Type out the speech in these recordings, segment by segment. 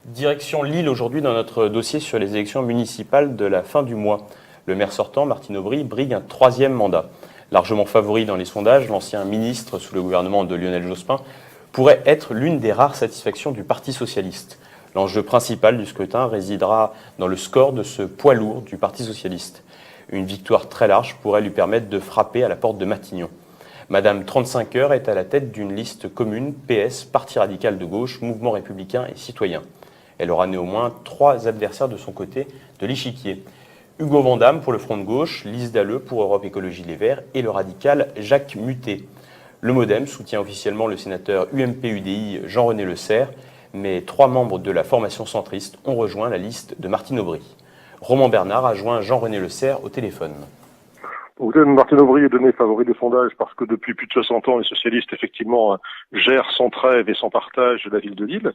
Direction Lille aujourd'hui dans notre dossier sur les élections municipales de la fin du mois. Le maire sortant, Martine Aubry, brigue un troisième mandat. Largement favori dans les sondages, l'ancien ministre sous le gouvernement de Lionel Jospin pourrait être l'une des rares satisfactions du Parti socialiste. L'enjeu principal du scrutin résidera dans le score de ce poids lourd du Parti socialiste. Une victoire très large pourrait lui permettre de frapper à la porte de Matignon. Madame 35 heures est à la tête d'une liste commune PS, Parti radical de gauche, Mouvement républicain et citoyen. Elle aura néanmoins 3 adversaires de son côté de l'échiquier. Hugo Vandamme pour le Front de gauche, Lise Dalleux pour Europe Écologie Les Verts et le radical Jacques Muté. Le MoDem soutient officiellement le sénateur UMP-UDI Jean-René Le Serre, mais 3 membres de la formation centriste ont rejoint la liste de Martine Aubry. Roman Bernard a joint Jean-René Le Serre au téléphone. Martine Aubry est donné favori des sondages parce que depuis plus de 60 ans, les socialistes, effectivement, gèrent sans trêve et sans partage la ville de Lille.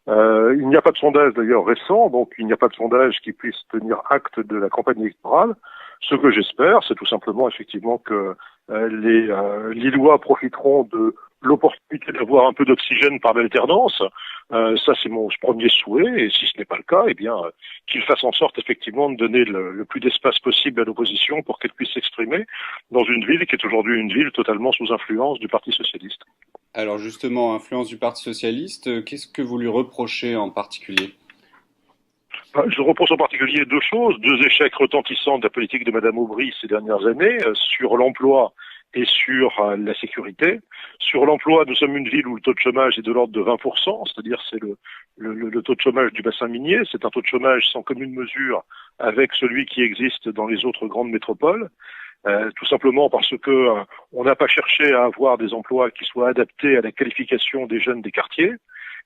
Il n'y a pas de sondage d'ailleurs récent, donc il n'y a pas de sondage qui puisse tenir acte de la campagne électorale. Ce que j'espère, c'est tout simplement effectivement que les Lillois profiteront de l'opportunité d'avoir un peu d'oxygène par l'alternance. Ça, c'est mon premier souhait, et si ce n'est pas le cas, eh bien, qu'ils fassent en sorte effectivement de donner le plus d'espace possible à l'opposition pour qu'elle puisse s'exprimer dans une ville qui est aujourd'hui une ville totalement sous influence du Parti socialiste. Alors justement, influence du Parti socialiste, qu'est-ce que vous lui reprochez en particulier? Je reproche en particulier 2 choses, 2 échecs retentissants de la politique de Madame Aubry ces dernières années, sur l'emploi et sur la sécurité. Sur l'emploi, nous sommes une ville où le taux de chômage est de l'ordre de 20%, c'est-à-dire c'est le taux de chômage du bassin minier, c'est un taux de chômage sans commune mesure avec celui qui existe dans les autres grandes métropoles. Tout simplement parce que on n'a pas cherché à avoir des emplois qui soient adaptés à la qualification des jeunes des quartiers,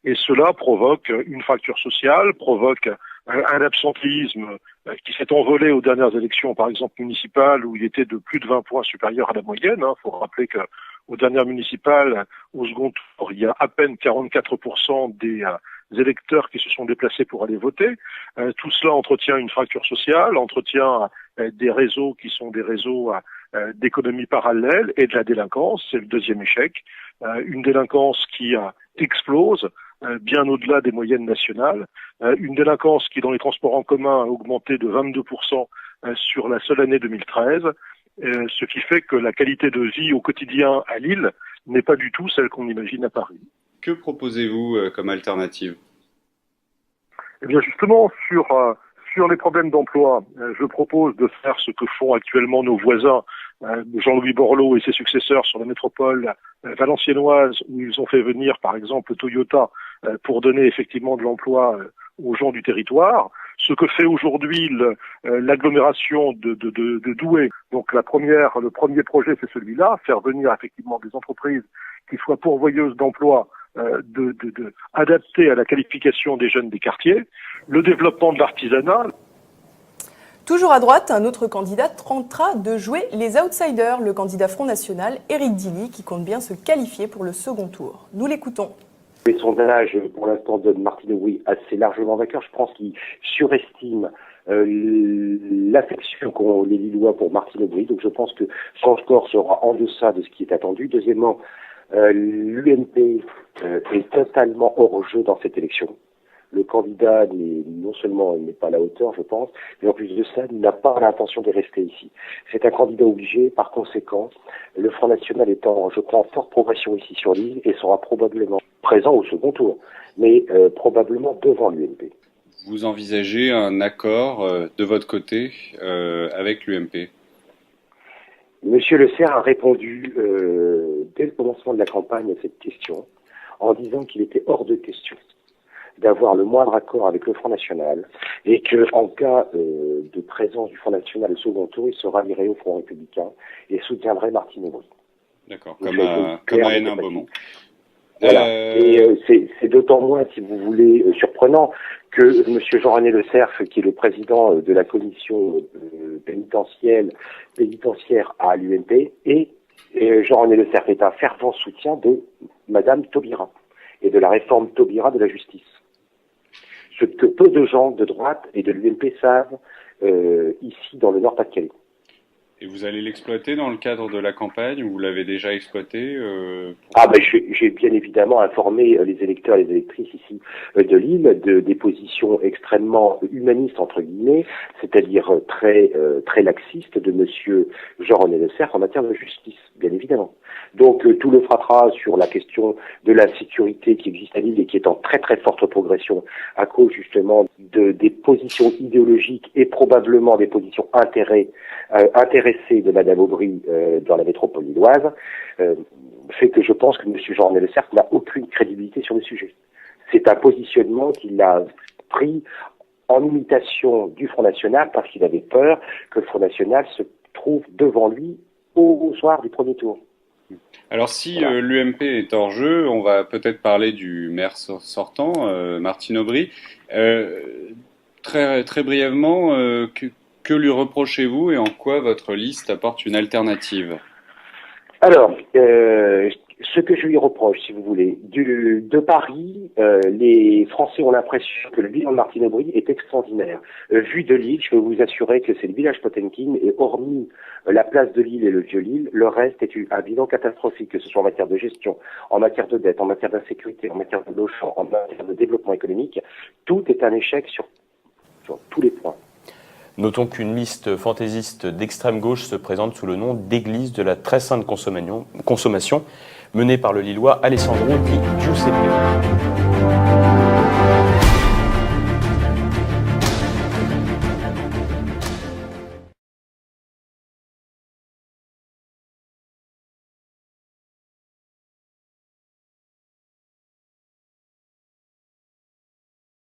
et cela provoque une fracture sociale, provoque un absentéisme qui s'est envolé aux dernières élections, par exemple municipales, où il était de plus de 20 points supérieur à la moyenne. Il faut rappeler que aux dernières municipales, au second tour, il y a à peine 44% des électeurs qui se sont déplacés pour aller voter. Tout cela entretient une fracture sociale, entretient des réseaux qui sont des réseaux d'économie parallèle et de la délinquance. C'est le deuxième échec. Une délinquance qui explose bien au-delà des moyennes nationales. Une délinquance qui, dans les transports en commun, a augmenté de 22% sur la seule année 2013. Ce qui fait que la qualité de vie au quotidien à Lille n'est pas du tout celle qu'on imagine à Paris. Que proposez-vous comme alternative? Eh bien justement, sur les problèmes d'emploi, je propose de faire ce que font actuellement nos voisins, Jean-Louis Borloo et ses successeurs sur la métropole valenciennoise, où ils ont fait venir par exemple Toyota pour donner effectivement de l'emploi aux gens du territoire. Ce que fait aujourd'hui l'agglomération de Douai. Donc le premier projet, c'est celui-là, faire venir effectivement des entreprises qui soient pourvoyeuses d'emplois adaptées à la qualification des jeunes des quartiers, le développement de l'artisanat. Toujours à droite, un autre candidat tentera de jouer les outsiders, le candidat Front National, Éric Dilly, qui compte bien se qualifier pour le second tour. Nous l'écoutons. Les sondages, pour l'instant, donnent Martine Aubry assez largement vainqueur. Je pense qu'ils surestiment l'affection qu'ont les Lillois pour Martine Aubry. Donc je pense que son score sera en deçà de ce qui est attendu. Deuxièmement, l'UMP est totalement hors jeu dans cette élection. Le candidat non seulement n'est pas à la hauteur, je pense, mais en plus de ça, n'a pas l'intention de rester ici. C'est un candidat obligé, par conséquent, le Front National étant, je crois, en forte progression ici sur l'île et sera probablement présent au second tour, mais probablement devant l'UMP. Vous envisagez un accord de votre côté avec l'UMP? Monsieur Le Serre a répondu dès le commencement de la campagne à cette question en disant qu'il était hors de question d'avoir le moindre accord avec le Front National et qu'en cas de présence du Front National au second tour, il se rallierait au Front républicain et soutiendrait Martine Aubry. D'accord, comme à Hénin-Beaumont. Voilà. Et c'est d'autant moins, si vous voulez, surprenant que M. Jean-René Le Serre, qui est le président de la commission pénitentiaire à l'UMP, et Jean-René Le Serre est un fervent soutien de Madame Taubira et de la réforme Taubira de la justice. Ce que peu de gens de droite et de l'UMP savent ici dans le Nord-Pas-de-Calais. Et vous allez l'exploiter dans le cadre de la campagne, ou vous l'avez déjà exploité J'ai bien évidemment informé les électeurs et les électrices ici de Lille des positions extrêmement humanistes, entre guillemets, c'est-à-dire très laxistes de monsieur Jean-René Lecerf en matière de justice, bien évidemment. Donc tout le fratras sur la question de la sécurité qui existe à Lille et qui est en très très forte progression à cause justement des positions idéologiques et probablement des positions intéressées de Madame Aubry dans la métropole lilloise, fait que je pense que M. Jean-René Lecerf n'a aucune crédibilité sur le sujet. C'est un positionnement qu'il a pris en imitation du Front National parce qu'il avait peur que le Front National se trouve devant lui au soir du premier tour. Alors si l'UMP est hors jeu, on va peut-être parler du maire sortant, Martine Aubry. Très brièvement, que lui reprochez-vous et en quoi votre liste apporte une alternative ? Alors, ce que je lui reproche, si vous voulez, de Paris, les Français ont l'impression que le bilan de Martine Aubry est extraordinaire. Vu de Lille, je peux vous assurer que c'est le village Potemkin, et hormis la place de Lille et le Vieux-Lille, le reste est un bilan catastrophique, que ce soit en matière de gestion, en matière de dette, en matière d'insécurité, en matière de logement, en matière de développement économique. Tout est un échec sur tous les points. Notons qu'une liste fantaisiste d'extrême gauche se présente sous le nom d'Église de la très sainte consommation, menée par le Lillois Alessandro Di Giuseppe.